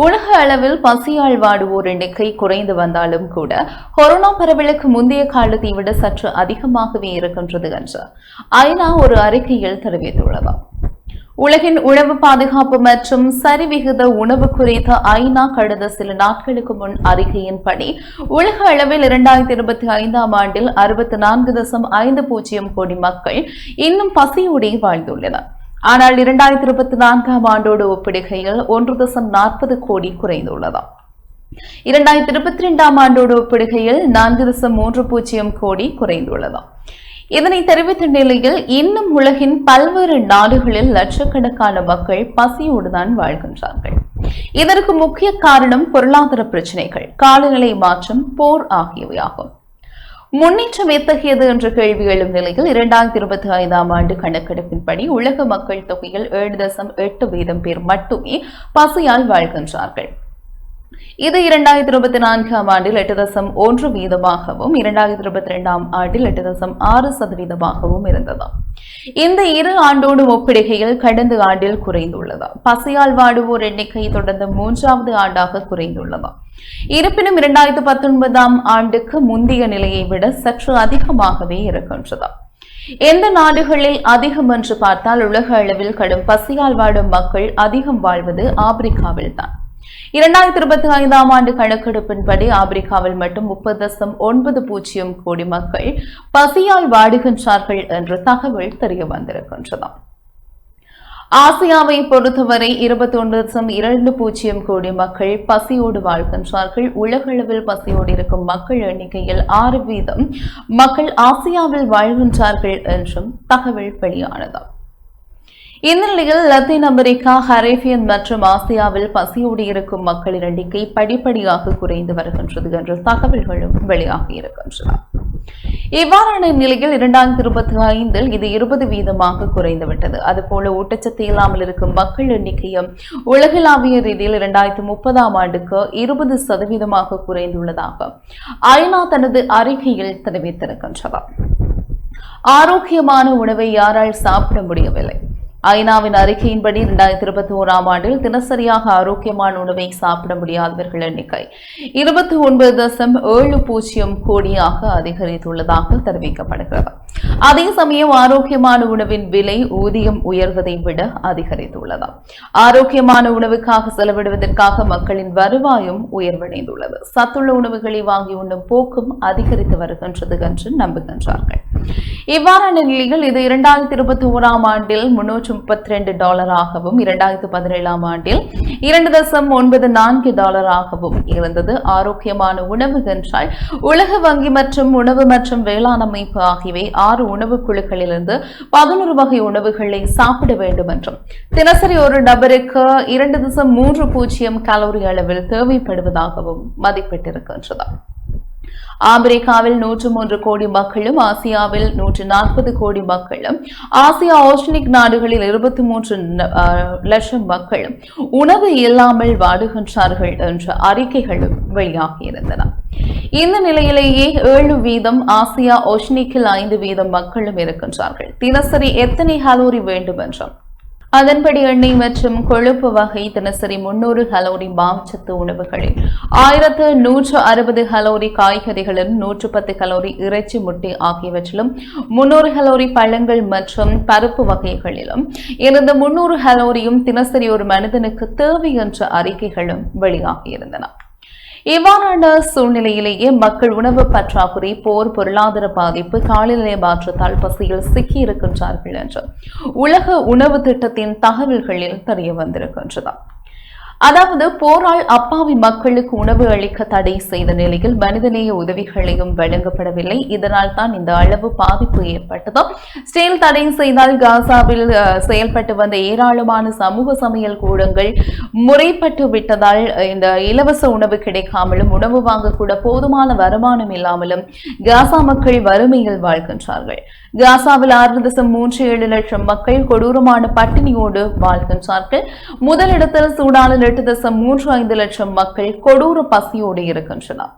உலக அளவில் பசியால் வாடுவோர் எண்ணிக்கை குறைந்து வந்தாலும் கூட கொரோனா பரவலுக்கு முந்தைய காலத்தை விட சற்று அதிகமாகவே இருக்கின்றது என்று ஐநா ஒரு அறிக்கையில் தெரிவித்துள்ளது. உலகின் உணவு பாதுகாப்பு மற்றும் சரிவிகித உணவு குறித்த ஐநா கடந்த சில நாட்களுக்கு முன் அறிக்கையின்படி உலக அளவில் 2025 ஆண்டில் 64.50 கோடி மக்கள் இன்னும் பசியோடு வாழ்ந்துள்ளனர். ஆனால் 2024 ஆண்டோடு ஒப்பிடுகையில் 1.40 கோடி குறைந்துள்ளது. 2022 ஆண்டோடு ஒப்பிடுகையில் 4.30 கோடி குறைந்துள்ளது. இதனை தெரிவித்த நிலையில் இன்னும் உலகின் பல்வேறு நாடுகளில் லட்சக்கணக்கான மக்கள் பசியோடுதான் வாழ்கின்றார்கள். இதற்கு முக்கிய காரணம் பொருளாதார பிரச்சினைகள், காலநிலை மாற்றம், போர் ஆகியவையாகும். முன்னேற்றம் எத்தகையது என்ற கேள்வி எழும் நிலையில் 2025 ஆண்டு கணக்கெடுப்பின்படி உலக மக்கள் தொகையில் 7.8% பேர் மட்டுமே பசியால் வாழ்கின்றார்கள். இது 2024 ஆண்டில் 8.1%, 2022 ஆண்டில் 8.6% இருந்தது. இந்த இரு ஆண்டோடு ஒப்பிடுகையில் கடந்த ஆண்டில் குறைந்துள்ளது. பசியால் வாடுவோர் எண்ணிக்கை தொடர்ந்து 3வது ஆண்டாக குறைந்துள்ளது. இருப்பினும் 2019 ஆண்டுக்கு முந்தைய நிலையை விட சற்று அதிகமாகவே இருக்கின்றது. எந்த நாடுகளில் அதிகம் என்று பார்த்தால் உலக அளவில் கடும் பசியால் வாடும் மக்கள் அதிகம் வாழ்வது ஆப்பிரிக்காவில் தான். 2025 ஆண்டு கணக்கெடுப்பின்படி ஆப்பிரிக்காவில் மட்டும் 30.90 கோடி மக்கள் பசியால் வாடுகின்றார்கள் என்ற தகவல் தெரிய வந்திருக்கின்றது. ஆசியாவை பொறுத்தவரை 21.20 கோடி மக்கள் பசியோடு வாழ்கின்றார்கள். உலகளவில் பசியோடு இருக்கும் மக்கள் எண்ணிக்கையில் 6% மக்கள் ஆசியாவில் வாழ்கின்றார்கள் என்றும் தகவல் வெளியானது. இந்த நிலையில் லத்தீன் அமெரிக்கா, கரேபியன் மற்றும் ஆசியாவில் பசியோடு இருக்கும் மக்களின் எண்ணிக்கை படிப்படியாக குறைந்து வருகின்றது என்ற தகவல்களும் வெளியாகியிருக்கின்றன. இவ்வாறான நிலையில் 2025 இது 20% குறைந்துவிட்டது. அதுபோல ஊட்டச்சத்து இல்லாமல் இருக்கும் மக்கள் எண்ணிக்கையும் உலகளாவிய ரீதியில் 2030 ஆண்டுக்கு 20% குறைந்துள்ளதாக ஐநா தனது அறிக்கையில் தெரிவித்திருக்கின்றது. ஆரோக்கியமான உணவை யாரால் சாப்பிட முடியவில்லை? ஐநாவின் அறிக்கையின்படி 2021 ஆண்டில் தினசரியாக ஆரோக்கியமான உணவை சாப்பிட முடியாதவர்கள் எண்ணிக்கை 29.70 கோடியாக அதிகரித்துள்ளதாக தெரிவிக்கப்படுகிறது. அதே சமயம் ஆரோக்கியமான உணவின் விலை ஊதியம் உயர்வதை விட அதிகரித்துள்ளது. ஆரோக்கியமான உணவுக்காக செலவிடுவதற்காக மக்களின் வருவாயும் உயர்வடைந்துள்ளது. சத்துள்ள உணவுகளை வாங்கி உண்ணும் போக்கும் அதிகரித்து வருகின்றது என்று நம்புகின்றார்கள். இவ்வாறான நிலையில் இது 2021 ஆண்டில் $332 2017 ஆண்டில் $2.94 இருந்தது. ஆரோக்கியமான உணவு என்றால் உலக வங்கி மற்றும் உணவு மற்றும் வேளாண் அமைப்பு ஆகியவை 6 உணவு குழுக்களிலிருந்து 11 வகை உணவுகளை சாப்பிட வேண்டும் என்றும் தினசரி ஒரு நபருக்கு 2.30 கலோரி அளவில் தேவைப்படுவதாகவும் மதிப்பிட்டிருக்கின்றது. அமெரிக்காவில் 103 கோடி மக்களும், ஆசியாவில் 140 கோடி மக்களும், ஆசியா ஓஷனிக் நாடுகளில் 23 லட்சம் மக்களும் உணவு இல்லாமல் வாடுகின்றார்கள் என்ற அறிக்கைகளும் வெளியாகியிருந்தன. இந்த நிலையிலேயே 7% ஆசியா ஓஷனிக்கில் 5% மக்களும் இருக்கின்றார்கள். தினசரி எத்தனை கலோரி வேண்டும் என்றும் அதன்படி எண்ணெய் மற்றும் கொழுப்பு வகை தினசரி 300 கலோரி மாவுச்சத்து உணவுகளில் 1160 கலோரி காய்கறிகளும் 110 கலோரி இறைச்சி முட்டை ஆகியவற்றிலும் 300 கலோரி பழங்கள் மற்றும் பருப்பு வகைகளிலும் இருந்து 300 கலோரியும் தினசரி ஒரு மனிதனுக்கு தேவை என்ற அறிக்கைகளும் வெளியாகியிருந்தன. இவ்வாறான சூழ்நிலையிலேயே மக்கள் உணவு பற்றாக்குறை, போர், பொருளாதார பாதிப்பு, காலநிலை மாற்றத்தால் பசியில் சிக்கியிருக்கின்றார்கள் என்று உலக உணவு திட்டத்தின் தகவல்களில் தெரிய வந்திருக்கின்றது. அதாவது போரால் அப்பாவி மக்களுக்கு உணவு அளிக்க தடை செய்த நிலையில் மனிதநேய உதவிகளையும் வழங்கப்படவில்லை. இதனால் தான் இந்த அளவு பாதிப்பு ஏற்பட்டது. ஸ்டீல் தடை செய்தால் காசாவில் செயல்பட்டு வந்த ஏராளமான சமூக சமையல் கூடங்கள் முறைப்பட்டு விட்டதால் இந்த இலவச உணவு கிடைக்காமலும் உணவு வாங்கக்கூட போதுமான வருமானம் இல்லாமலும் காசா மக்கள் வறுமையில் வாழ்கின்றார்கள். காசாவில் 6.37 லட்சம் மக்கள் கொடூரமான பட்டினியோடு வாழ்கின்றார்கள். முதலிடத்தில் சூடானில் 8.35 லட்சம் மக்கள் கொடூர பசியோடு இருக்கின்றனர்.